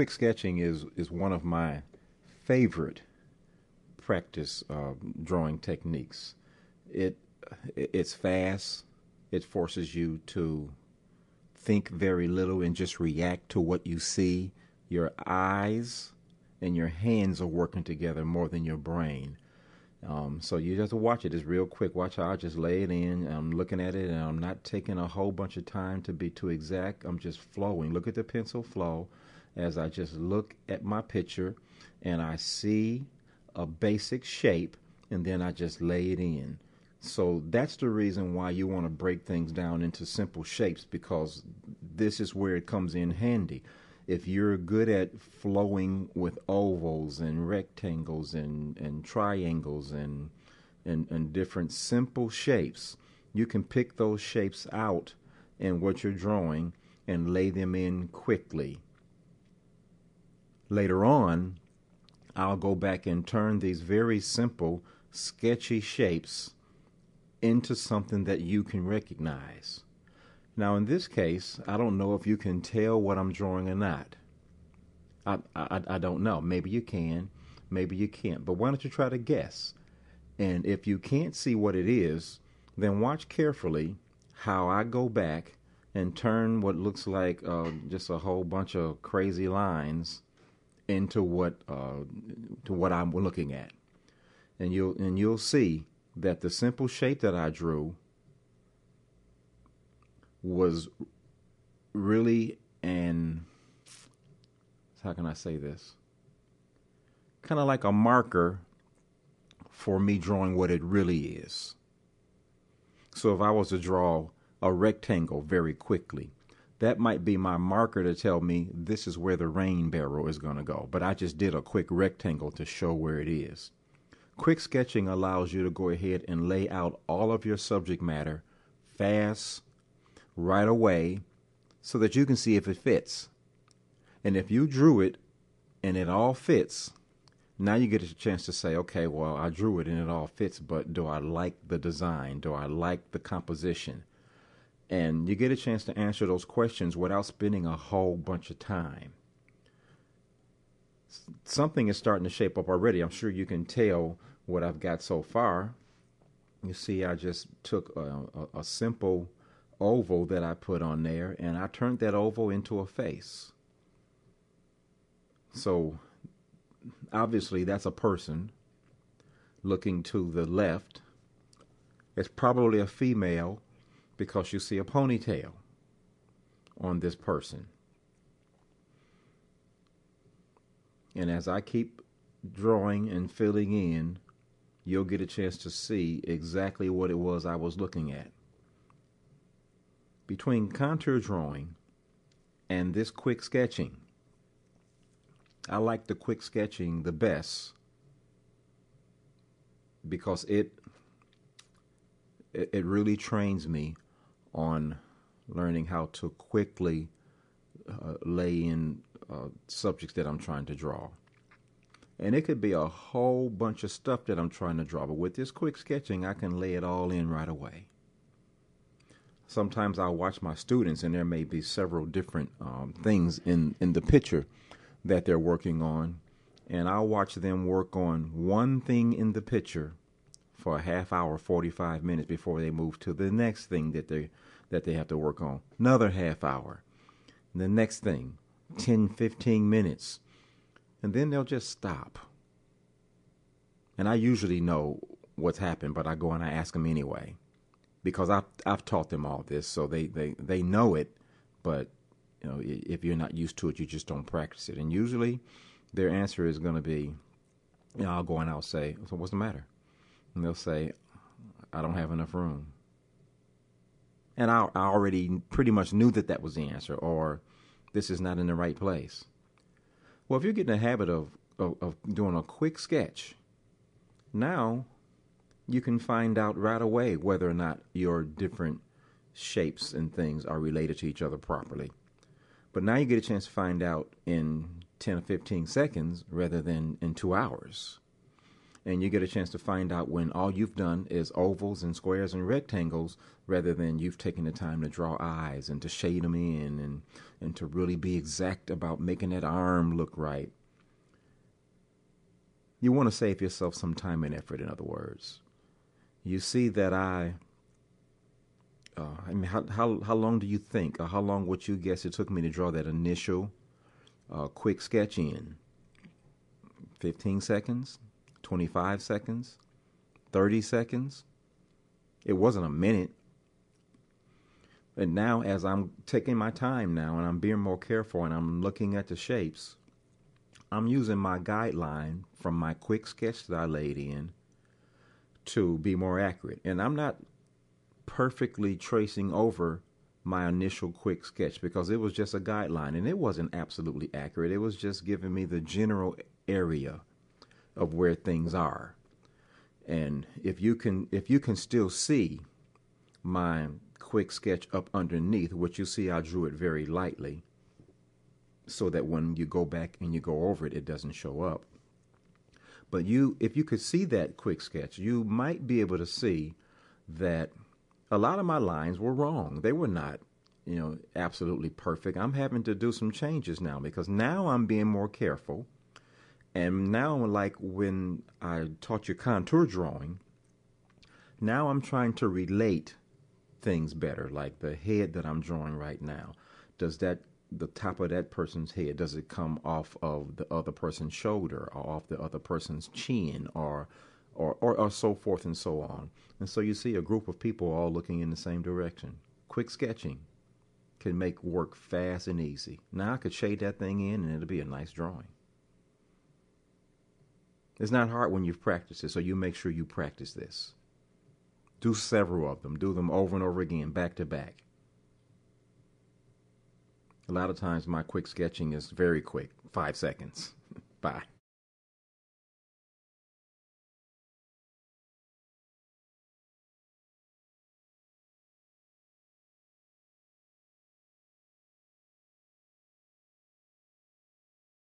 quick sketching is one of my favorite practice drawing techniques. It it's fast. It forces you to think very little and just react to what you see. Your eyes and your hands are working together more than your brain. So you just have to watch it. It's real quick. Watch how I just lay it in. I'm looking at it, and I'm not taking a whole bunch of time to be too exact. I'm just flowing. Look at the pencil flow as I just look at my picture, and I see a basic shape, and then I just lay it in. So that's the reason why you want to break things down into simple shapes, because this is where it comes in handy. If you're good at flowing with ovals and rectangles and triangles and different simple shapes, you can pick those shapes out in what you're drawing and lay them in quickly. Later on, I'll go back and turn these very simple, sketchy shapes into something that you can recognize. Now, in this case, I don't know if you can tell what I'm drawing or not. I don't know. Maybe you can, maybe you can't. But why don't you try to guess? And if you can't see what it is, then watch carefully how I go back and turn what looks like just a whole bunch of crazy lines into what I'm looking at. And you'll see that the simple shape that I drew was really how can I say this? Kind of like a marker for me drawing what it really is. So if I was to draw a rectangle very quickly, that might be my marker to tell me this is where the rain barrel is going to go. But I just did a quick rectangle to show where it is. Quick sketching allows you to go ahead and lay out all of your subject matter fast, right away, so that you can see if it fits. And if you drew it and it all fits, now you get a chance to say, okay, well, I drew it and it all fits, but do I like the design? Do I like the composition? And you get a chance to answer those questions without spending a whole bunch of time. Something is starting to shape up already. I'm sure you can tell what I've got so far. You see, I just took a simple oval that I put on there, and I turned that oval into a face. So obviously that's a person looking to the left. It's probably a female because you see a ponytail on this person. And as I keep drawing and filling in, you'll get a chance to see exactly what it was I was looking at. Between contour drawing and this quick sketching, I like the quick sketching the best because it really trains me on learning how to quickly lay in subjects that I'm trying to draw. And it could be a whole bunch of stuff that I'm trying to draw, but with this quick sketching, I can lay it all in right away. Sometimes I'll watch my students, and there may be several different things in the picture that they're working on, and I'll watch them work on one thing in the picture for a half hour, 45 minutes before they move to the next thing that they have to work on. Another half hour. The next thing, 10, 15 minutes. And then they'll just stop. And I usually know what's happened, but I go and I ask them anyway. Because I've taught them all this, so they know it, but if you're not used to it, you just don't practice it. And usually their answer is going to be, I'll go and I'll say, so what's the matter? And they'll say, I don't have enough room. And I already pretty much knew that was the answer, or this is not in the right place. Well, if you get in the habit of doing a quick sketch, now you can find out right away whether or not your different shapes and things are related to each other properly. But now you get a chance to find out in 10 or 15 seconds rather than in 2 hours. And you get a chance to find out when all you've done is ovals and squares and rectangles rather than you've taken the time to draw eyes and to shade them in and to really be exact about making that arm look right. You want to save yourself some time and effort, in other words. You see that I mean, how long do you think, or how long would you guess it took me to draw that initial quick sketch in? 15 seconds? 25 seconds? 30 seconds? It wasn't a minute. And now, as I'm taking my time now and I'm being more careful and I'm looking at the shapes, I'm using my guideline from my quick sketch that I laid in to be more accurate. And I'm not perfectly tracing over my initial quick sketch because it was just a guideline and it wasn't absolutely accurate. It was just giving me the general area of where things are. And if you can still see my quick sketch up underneath, which you see I drew it very lightly so that when you go back and you go over it, it doesn't show up. But if you could see that quick sketch, you might be able to see that a lot of my lines were wrong. They were not, absolutely perfect. I'm having to do some changes now because now I'm being more careful. And now, like when I taught you contour drawing, now I'm trying to relate things better, like the head that I'm drawing right now. Does the top of that person's head, does it come off of the other person's shoulder or off the other person's chin or so forth and so on? And so you see a group of people all looking in the same direction. Quick sketching can make work fast and easy. Now I could shade that thing in and it'll be a nice drawing. It's not hard when you've practiced it, so you make sure you practice this. Do several of them. Do them over and over again, back to back. A lot of times my quick sketching is very quick, 5 seconds. Bye.